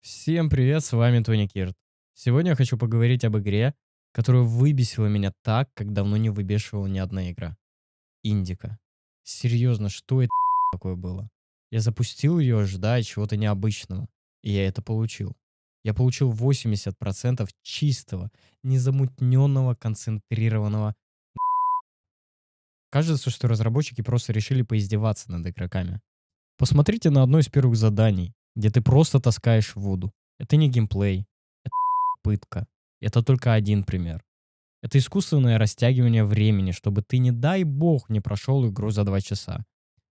Всем привет, с вами Тони Кирт. Сегодня я хочу поговорить об игре, которая выбесила меня так, как давно не выбешивала ни одна игра. Индика. Серьезно, что это такое было? Я запустил ее, ожидая чего-то необычного, и я это получил. Я получил 80% чистого, незамутненного, концентрированного. Кажется, что разработчики просто решили поиздеваться над игроками. Посмотрите на одно из первых заданий, где ты просто таскаешь воду. Это не геймплей, это пытка. Это только один пример. Это искусственное растягивание времени, чтобы ты, не дай бог, не прошел игру за 2 часа.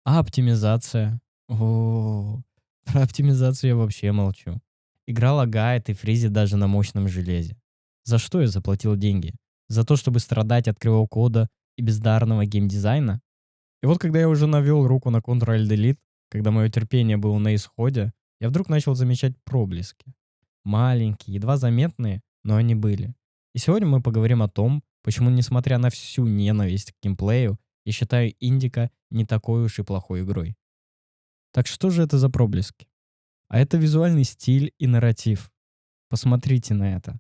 А оптимизация? О, про оптимизацию я вообще молчу. Игра лагает и фризит даже на мощном железе. За что я заплатил деньги? За то, чтобы страдать от кривого кода и бездарного геймдизайна? И вот когда я уже навел руку на Ctrl-Delete, когда мое терпение было на исходе, я вдруг начал замечать проблески. Маленькие, едва заметные, но они были. И сегодня мы поговорим о том, почему, несмотря на всю ненависть к геймплею, я считаю Индика не такой уж и плохой игрой. Так что же это за проблески? А это визуальный стиль и нарратив. Посмотрите на это.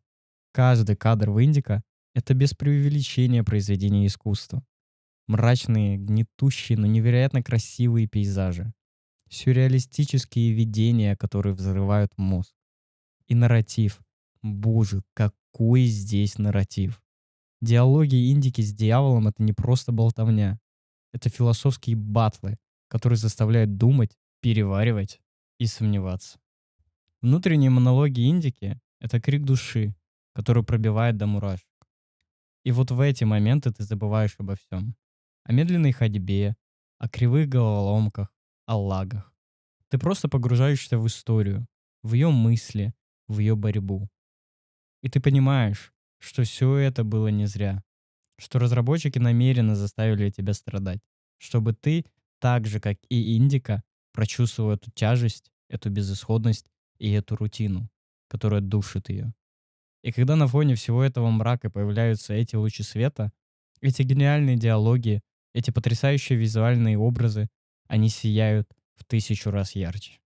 Каждый кадр в Индика — это без преувеличения произведение искусства. Мрачные, гнетущие, но невероятно красивые пейзажи. Сюрреалистические видения, которые взрывают мозг. И нарратив. Боже, какой здесь нарратив. Диалоги Индики с дьяволом — это не просто болтовня. Это философские батлы, которые заставляют думать, переваривать и сомневаться. Внутренние монологи Индики — это крик души, который пробивает до мурашек. И вот в эти моменты ты забываешь обо всем. О медленной ходьбе, о кривых головоломках, о лагах. Ты просто погружаешься в историю, в ее мысли, в ее борьбу. И ты понимаешь, что все это было не зря. Что разработчики намеренно заставили тебя страдать. Чтобы ты, так же как и Индика, прочувствовал эту тяжесть, эту безысходность и эту рутину, которая душит ее. И когда на фоне всего этого мрака появляются эти лучи света, эти гениальные диалоги, эти потрясающие визуальные образы, они сияют в 1000 раз ярче.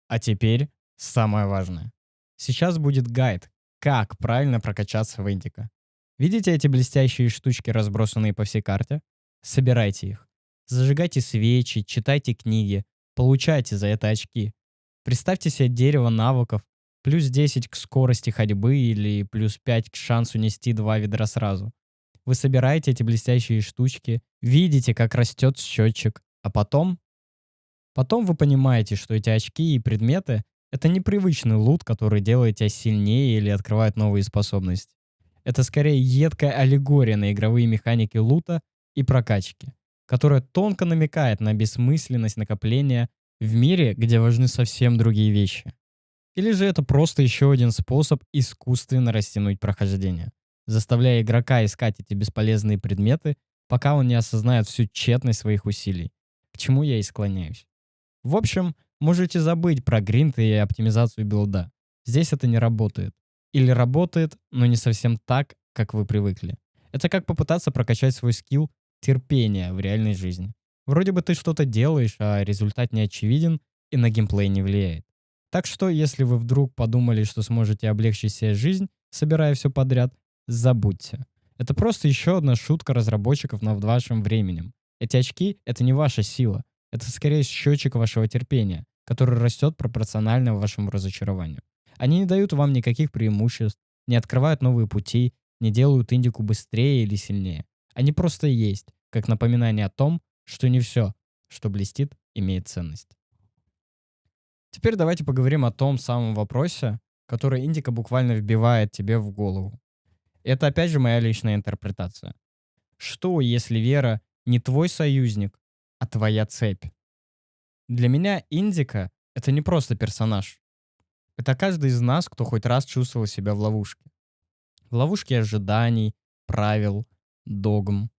А теперь самое важное. Сейчас будет гайд, как правильно прокачаться в Индика. Видите эти блестящие штучки, разбросанные по всей карте? Собирайте их. Зажигайте свечи, читайте книги, получайте за это очки. Представьте себе дерево навыков, плюс 10 к скорости ходьбы или плюс 5 к шансу нести 2 ведра сразу. Вы собираете эти блестящие штучки, видите, как растет счетчик, а потом вы понимаете, что эти очки и предметы — это непривычный лут, который делает тебя сильнее или открывает новые способности. Это скорее едкая аллегория на игровые механики лута и прокачки, которая тонко намекает на бессмысленность накопления в мире, где важны совсем другие вещи. Или же это просто еще один способ искусственно растянуть прохождение, заставляя игрока искать эти бесполезные предметы, пока он не осознает всю тщетность своих усилий, к чему я и склоняюсь. В общем, можете забыть про гринд и оптимизацию билда. Здесь это не работает. Или работает, но не совсем так, как вы привыкли. Это как попытаться прокачать свой скилл терпения в реальной жизни. Вроде бы ты что-то делаешь, а результат не очевиден и на геймплей не влияет. Так что, если вы вдруг подумали, что сможете облегчить себе жизнь, собирая все подряд, забудьте. Это просто еще одна шутка разработчиков над вашим временем. Эти очки — это не ваша сила. Это скорее счетчик вашего терпения, который растет пропорционально вашему разочарованию. Они не дают вам никаких преимуществ, не открывают новые пути, не делают индику быстрее или сильнее. Они просто есть, как напоминание о том, что не все, что блестит, имеет ценность. Теперь давайте поговорим о том самом вопросе, который индика буквально вбивает тебе в голову. Это опять же моя личная интерпретация. Что, если вера не твой союзник, а твоя цепь? Для меня Индика — это не просто персонаж. Это каждый из нас, кто хоть раз чувствовал себя в ловушке. В ловушке ожиданий, правил, догм.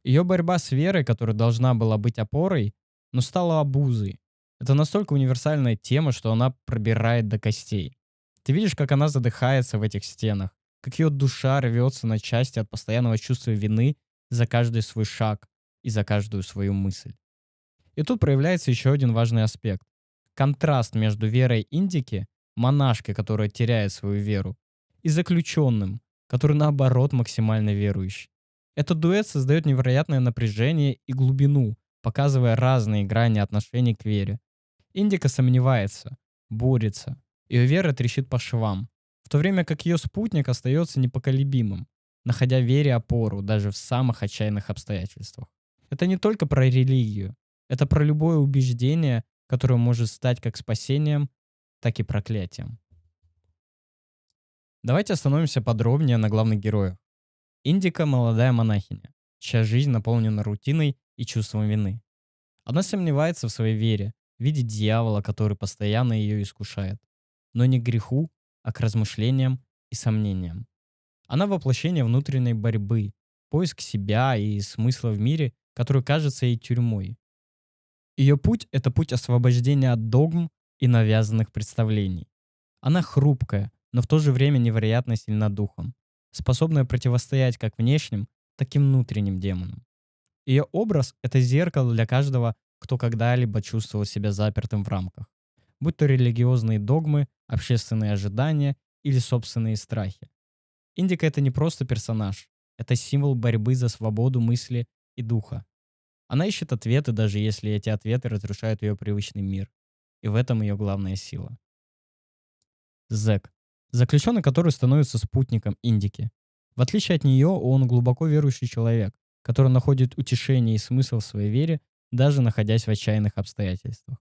Ее борьба с верой, которая должна была быть опорой, но стала обузой. Это настолько универсальная тема, что она пробирает до костей. Ты видишь, как она задыхается в этих стенах, как ее душа рвется на части от постоянного чувства вины за каждый свой шаг и за каждую свою мысль. И тут проявляется еще один важный аспект. Контраст между верой Индики, монашкой, которая теряет свою веру, и заключенным, который наоборот максимально верующий. Этот дуэт создает невероятное напряжение и глубину, показывая разные грани отношений к вере. Индика сомневается, борется, ее вера трещит по швам, в то время как ее спутник остается непоколебимым, находя вере опору даже в самых отчаянных обстоятельствах. Это не только про религию, это про любое убеждение, которое может стать как спасением, так и проклятием. Давайте остановимся подробнее на главных героях. Индика — молодая монахиня, чья жизнь наполнена рутиной и чувством вины. Она сомневается в своей вере, видит дьявола, который постоянно ее искушает. Но не к греху, а к размышлениям и сомнениям. Она воплощение внутренней борьбы, поиск себя и смысла в мире, который кажется ей тюрьмой. Ее путь — это путь освобождения от догм и навязанных представлений. Она хрупкая, но в то же время невероятно сильна духом, способная противостоять как внешним, так и внутренним демонам. Ее образ — это зеркало для каждого, кто когда-либо чувствовал себя запертым в рамках, будь то религиозные догмы, общественные ожидания или собственные страхи. Индика — это не просто персонаж, это символ борьбы за свободу мысли и духа. Она ищет ответы, даже если эти ответы разрушают ее привычный мир. И в этом ее главная сила. Зэк. Заключенный, который становится спутником Индики. В отличие от нее, он глубоко верующий человек, который находит утешение и смысл в своей вере, даже находясь в отчаянных обстоятельствах.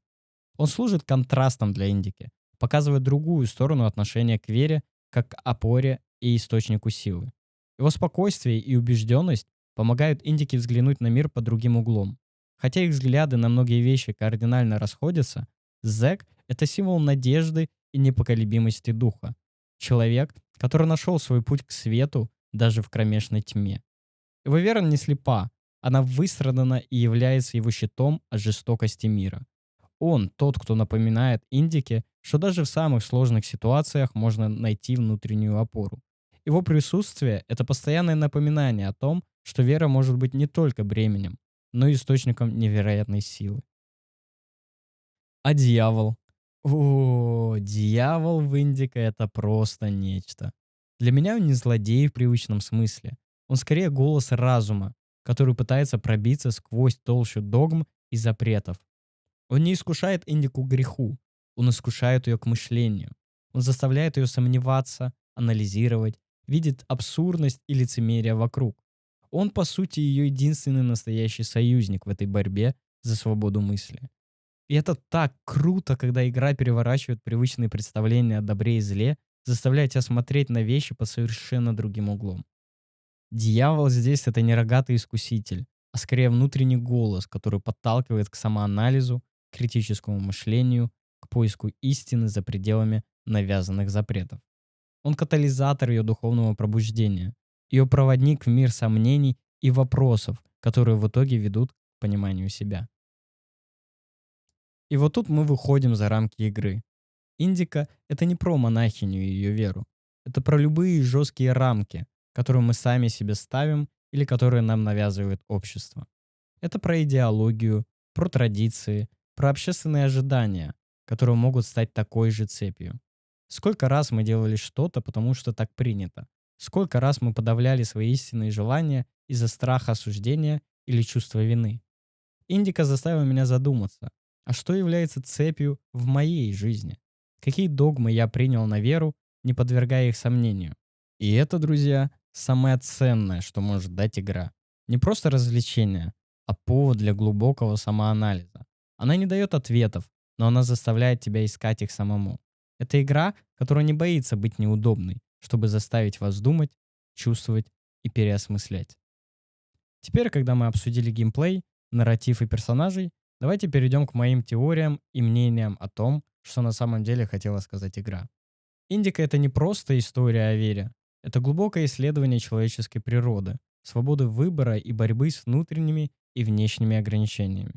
Он служит контрастом для Индики, показывая другую сторону отношения к вере как к опоре и источнику силы. Его спокойствие и убежденность помогают Индике взглянуть на мир под другим углом. Хотя их взгляды на многие вещи кардинально расходятся, Зэк — это символ надежды и непоколебимости духа. Человек, который нашел свой путь к свету даже в кромешной тьме. Его вера не слепа, она выстрадана и является его щитом от жестокости мира. Он тот, кто напоминает Индике, что даже в самых сложных ситуациях можно найти внутреннюю опору. Его присутствие — это постоянное напоминание о том, что вера может быть не только бременем, но и источником невероятной силы. А дьявол? О, дьявол в Индике — это просто нечто. Для меня он не злодей в привычном смысле. Он скорее голос разума, который пытается пробиться сквозь толщу догм и запретов. Он не искушает Индику к греху, он искушает ее к мышлению. Он заставляет ее сомневаться, анализировать, видеть абсурдность и лицемерие вокруг. Он, по сути, ее единственный настоящий союзник в этой борьбе за свободу мысли. И это так круто, когда игра переворачивает привычные представления о добре и зле, заставляя тебя смотреть на вещи под совершенно другим углом. Дьявол здесь — это не рогатый искуситель, а скорее внутренний голос, который подталкивает к самоанализу, критическому мышлению, к поиску истины за пределами навязанных запретов. Он катализатор ее духовного пробуждения, ее проводник в мир сомнений и вопросов, которые в итоге ведут к пониманию себя. И вот тут мы выходим за рамки игры. Индика — это не про монахиню и ее веру. Это про любые жесткие рамки, которые мы сами себе ставим или которые нам навязывает общество. Это про идеологию, про традиции, про общественные ожидания, которые могут стать такой же цепью. Сколько раз мы делали что-то, потому что так принято? Сколько раз мы подавляли свои истинные желания из-за страха осуждения или чувства вины? Индика заставила меня задуматься, а что является цепью в моей жизни? Какие догмы я принял на веру, не подвергая их сомнению? И это, друзья, самое ценное, что может дать игра. Не просто развлечение, а повод для глубокого самоанализа. Она не дает ответов, но она заставляет тебя искать их самому. Это игра, которая не боится быть неудобной, чтобы заставить вас думать, чувствовать и переосмыслять. Теперь, когда мы обсудили геймплей, нарратив и персонажей, давайте перейдем к моим теориям и мнениям о том, что на самом деле хотела сказать игра. Индика — это не просто история о вере. Это глубокое исследование человеческой природы, свободы выбора и борьбы с внутренними и внешними ограничениями.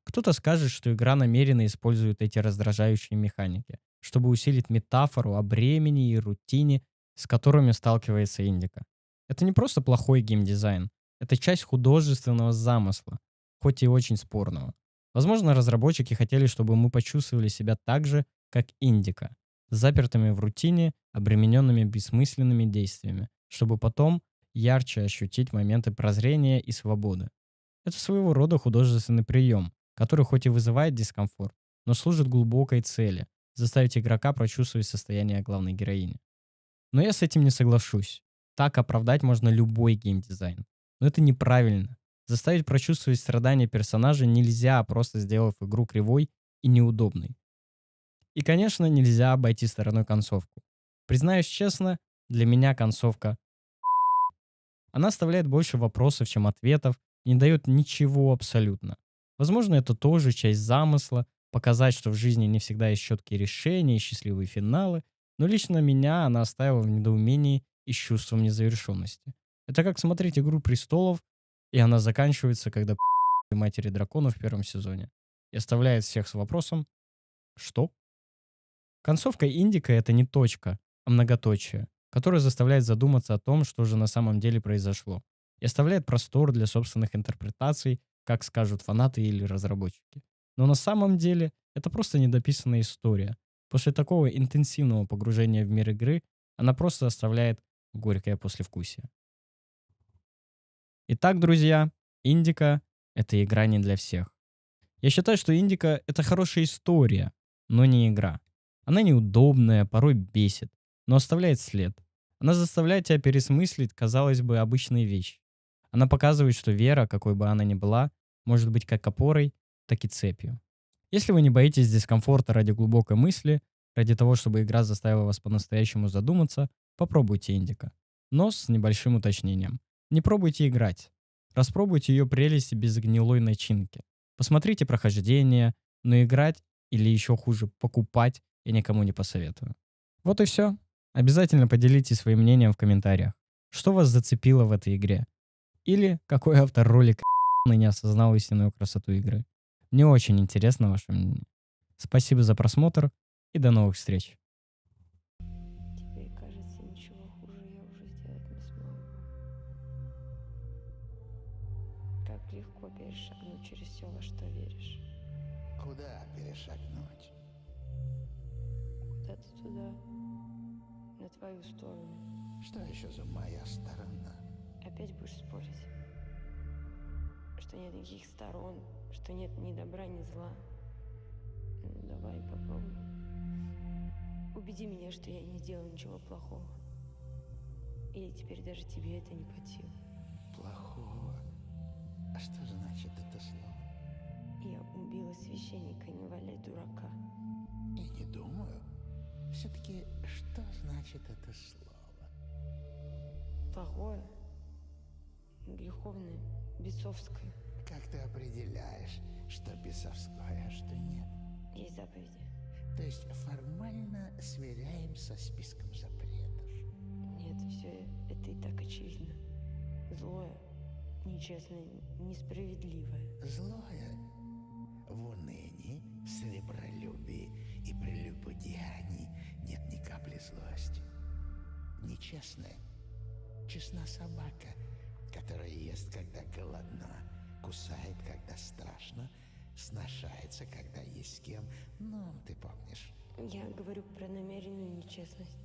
Кто-то скажет, что игра намеренно использует эти раздражающие механики, чтобы усилить метафору о бремени и рутине, с которыми сталкивается Индика. Это не просто плохой геймдизайн, это часть художественного замысла, хоть и очень спорного. Возможно, разработчики хотели, чтобы мы почувствовали себя так же, как Индика. запертыми в рутине, обремененными бессмысленными действиями, чтобы потом ярче ощутить моменты прозрения и свободы. Это своего рода художественный прием, который хоть и вызывает дискомфорт, но служит глубокой цели — заставить игрока прочувствовать состояние главной героини. Но я с этим не соглашусь. Так оправдать можно любой геймдизайн. Но это неправильно. Заставить прочувствовать страдания персонажа нельзя, просто сделав игру кривой и неудобной. И, конечно, нельзя обойти стороной концовку. Признаюсь честно, для меня концовка... Она оставляет больше вопросов, чем ответов, и не дает ничего абсолютно. Возможно, это тоже часть замысла — показать, что в жизни не всегда есть четкие решения и счастливые финалы, но лично меня она оставила в недоумении и с чувством незавершенности. Это как смотреть «Игру престолов», и она заканчивается, когда матери дракона в первом сезоне, и оставляет всех с вопросом «Что?». Концовка Индика — это не точка, а многоточие, которое заставляет задуматься о том, что же на самом деле произошло, и оставляет простор для собственных интерпретаций, как скажут фанаты или разработчики. Но на самом деле это просто недописанная история. После такого интенсивного погружения в мир игры она просто оставляет горькое послевкусие. Итак, друзья, Индика — это игра не для всех. Я считаю, что Индика — это хорошая история, но не игра. Она неудобная, порой бесит, но оставляет след. Она заставляет тебя пересмыслить, казалось бы, обычные вещи. Она показывает, что вера, какой бы она ни была, может быть как опорой, так и цепью. Если вы не боитесь дискомфорта ради глубокой мысли, ради того, чтобы игра заставила вас по-настоящему задуматься, попробуйте Индика. Но с небольшим уточнением. Не пробуйте играть. Распробуйте ее прелести без гнилой начинки. Посмотрите прохождение, но играть или еще хуже покупать я никому не посоветую. Вот и все. Обязательно поделитесь своим мнением в комментариях. Что вас зацепило в этой игре? Или какой автор ролика не осознал истинную красоту игры? Мне очень интересно ваше мнение. Спасибо за просмотр и до новых встреч. Теперь, кажется, ничего хуже я уже сделать не смогу. Как легко перешагнуть через все, во что веришь. Куда перешагнуть? Куда-то туда, на твою сторону. Что еще за моя сторона? Опять будешь спорить, что нет никаких сторон, что нет ни добра, ни зла. Ну, давай попробуй. Убеди меня, что я не делаю ничего плохого. Или теперь даже тебе это не по силам. Плохого? А что значит это слово? Я убила священника, не валяй дурака. И не думаю. Все-таки, что значит это слово? Плохое, греховное, бесовское. Как ты определяешь, что бесовское, а что нет? Есть заповеди. То есть формально сверяем со списком запретов. Нет, все это и так очевидно. Злое, нечестное, несправедливое. Злое в унынии, сребролюбии и прелюбодеянии нет ни капли злости. Нечестное — честна собака, которая ест, когда голодна, кусает, когда страшно, сношается, когда есть с кем. Ну, ты помнишь. Я говорю про намеренную нечестность.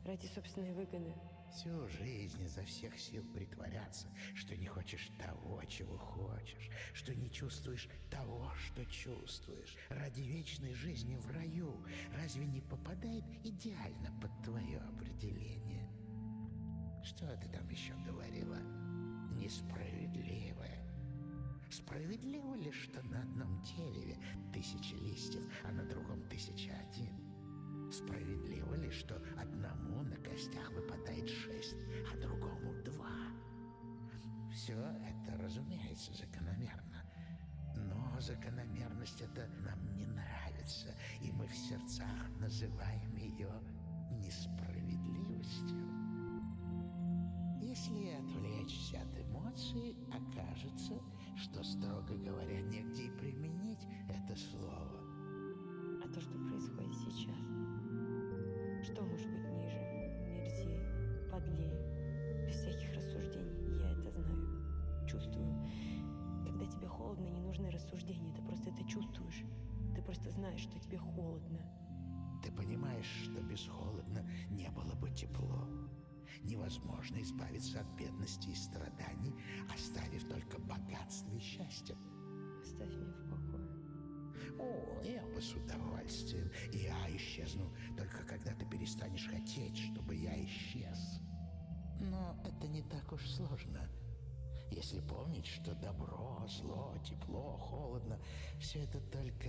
Ради собственной выгоды. Всю жизнь изо всех сил притворяться, что не хочешь того, чего хочешь, что не чувствуешь того, что чувствуешь. Ради вечной жизни в раю разве не попадает идеально под твое определение? Что ты там еще говорила? Несправедливое. Справедливо ли, что на одном дереве 1000 листьев, а на другом 1001? Справедливо ли, что одному на костях выпадает 6, а другому 2? Все это, разумеется, закономерно. Но закономерность эта нам не нравится, и мы в сердцах называем ее несправедливостью. Если отвлечься от эмоций, окажется, что, строго говоря, негде и применить это слово. А то, что происходит сейчас, что может быть ниже, мерзее, подлее? Без всяких рассуждений, я это знаю, чувствую. Когда тебе холодно, не нужны рассуждения, ты просто это чувствуешь. Ты просто знаешь, что тебе холодно. Ты понимаешь, что без холодно не было бы тепло. Невозможно избавиться от бедности и страданий, оставив только богатство и счастье. Оставь меня в покое. О, я бы с удовольствием. Я исчезну только когда ты перестанешь хотеть, чтобы я исчез. Но это не так уж сложно. Если помнить, что добро, зло, тепло, холодно — все это только